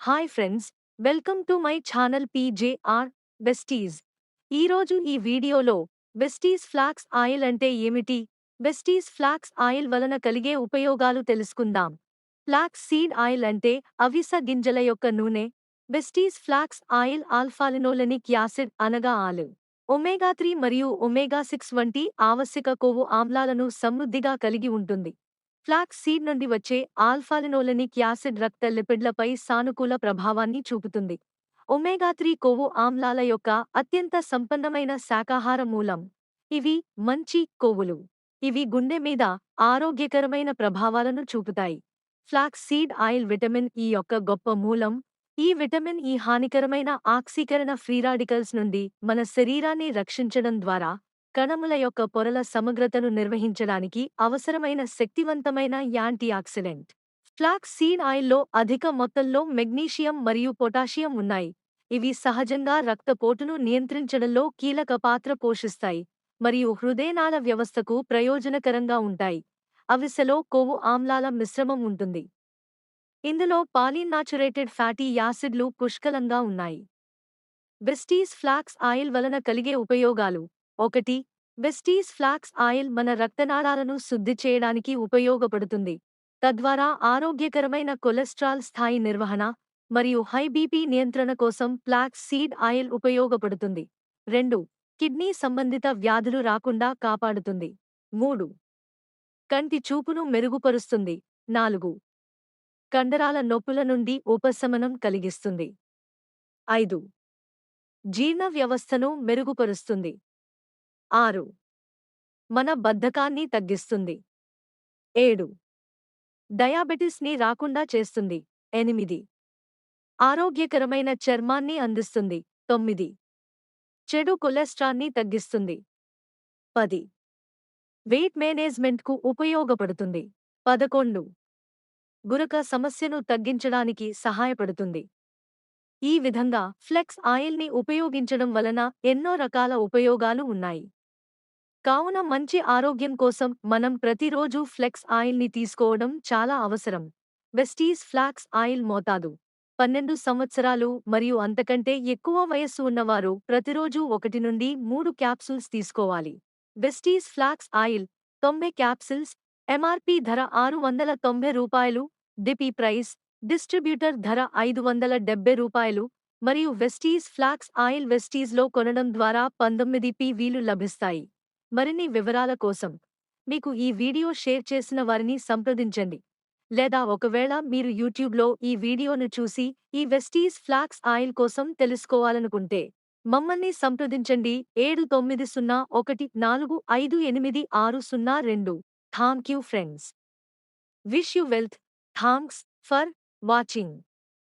Hi friends, welcome to my channel PJR వెస్టీస్. ఈరోజు ఈ వీడియోలో వెస్టీస్ ఫ్లాక్స్ ఆయిల్ అంటే ఏమిటి, వెస్టీస్ ఫ్లాక్స్ ఆయిల్ వలన కలిగే ఉపయోగాలు తెలుసుకుందాం. ఫ్లాక్స్ సీడ్ ఆయిల్ అంటే అవిస గింజల యొక్క నూనె. వెస్టీస్ ఫ్లాక్స్ ఆయిల్ ఆల్ఫాలినోలెనిక్ యాసిడ్ అనగా ఆలివ్, ఒమేగా 3 మరియు ఒమేగా 6 వంటి ఆవశ్యక కొవ్వు ఆమ్లాలను సమృద్ధిగా కలిగి ఉంటుంది. ఫ్లాక్స్ సీడ్ నుండి వచ్చే ఆల్ఫాలినోలెనిక్ యాసిడ్ రక్త లిపిడ్లపై సానుకూల ప్రభావాన్ని చూపుతుంది. ఒమేగా 3 కొవ్వు ఆమ్లాల యొక్క అత్యంత సంపన్నమైన శాకాహార మూలం. ఇవి మంచి కొవ్వులు. ఇవి గుండె మీద ఆరోగ్యకరమైన ప్రభావాలను చూపుతాయి. Flax seed oil vitamin E యొక్క గొప్ప మూలం. ఈ విటమిన్ ఈ హానికరమైన ఆక్సీకరణ ఫ్రీ రాడికల్స్ నుండి మన శరీరాన్ని రక్షించడం ద్వారా కణముల యొక్క పొరల సమగ్రతను నిర్వహించడానికి అవసరమైన శక్తివంతమైన యాంటీఆక్సిడెంట్. ఫ్లాక్స్ సీడ్ ఆయిల్లో అధిక మొత్తంలో మెగ్నీషియం మరియు పొటాషియం ఉన్నాయి. ఇవి సహజంగా రక్తపోటును నియంత్రించడంలో కీలక పాత్ర పోషిస్తాయి మరియు హృదయనాళ వ్యవస్థకు ప్రయోజనకరంగా ఉంటాయి. అవిసెలో కొవ్వు ఆమ్లాల మిశ్రమం ఉంటుంది. ఇందులో పాలీనాచురేటెడ్ ఫ్యాటీ యాసిడ్లు పుష్కలంగా ఉన్నాయి. వెస్టీస్ ఫ్లాక్స్ ఆయిల్ వలన కలిగే ఉపయోగాలు. 1. వెస్టీస్ ఫ్లాక్స్ ఆయిల్ మన రక్తనాళాలను శుద్ధి చేయడానికి ఉపయోగపడుతుంది. తద్వారా ఆరోగ్యకరమైన కొలెస్ట్రాల్ స్థాయి నిర్వహణ మరియు హై బీపీ నియంత్రణ కోసం ఫ్లాక్స్ సీడ్ ఆయిల్ ఉపయోగపడుతుంది. 2. కిడ్నీ సంబంధిత వ్యాధులు రాకుండా కాపాడుతుంది. 3. కంటి చూపును మెరుగుపరుస్తుంది. 4. కండరాల నొప్పుల నుండి ఉపశమనం కలిగిస్తుంది. 5. జీర్ణ వ్యవస్థను మెరుగుపరుస్తుంది. 6. మన బద్ధకాన్ని తగ్గిస్తుంది. 7. డయాబెటిస్ ని రాకుండా చేస్తుంది. 8. ఆరోగ్యకరమైన చర్మాన్ని అందిస్తుంది. 9. చెడు కొలెస్ట్రాల్ని తగ్గిస్తుంది. 10. వెయిట్ మేనేజ్మెంట్కు ఉపయోగపడుతుంది. 11. గురక సమస్యను తగ్గించడానికి సహాయపడుతుంది. ఈ విధంగా ఫ్లెక్స్ ఆయిల్ని ఉపయోగించడం వలన ఎన్నో రకాల ఉపయోగాలు ఉన్నాయి. కావున మంచి ఆరోగ్యం కోసం మనం ప్రతిరోజు ఫ్లెక్స్ ఆయిల్ని తీసుకోవడం చాలా అవసరం. వెస్టీస్ ఫ్లాక్స్ ఆయిల్ మోతాదు 12 సంవత్సరాలు మరియు అంతకంటే ఎక్కువ వయస్సు ఉన్నవారు ప్రతిరోజు 1 నుండి 3 క్యాప్సూల్స్ తీసుకోవాలి. వెస్టీస్ ఫ్లాక్స్ ఆయిల్ 90 క్యాప్సూల్స్. ఎంఆర్పి ధర రూ. 690. డిపి ప్రైస్ డిస్ట్రిబ్యూటర్ ధర రూ. 570 మరియు వెస్టీస్ ఫ్లాక్స్ ఆయిల్ వెస్టీస్లో కొనడం ద్వారా 19 PVలు లభిస్తాయి. మరిన్ని వివరాల కోసం మీకు ఈ వీడియో షేర్ చేసిన వారిని సంప్రదించండి. లేదా ఒకవేళ మీరు యూట్యూబ్లో ఈ వీడియోను చూసి ఈ వెస్టీస్ ఫ్లాక్స్ ఆయిల్ కోసం తెలుసుకోవాలనుకుంటే మమ్మల్ని సంప్రదించండి. 7901458602. Thank you friends. Wish you wealth. Thanks for watching.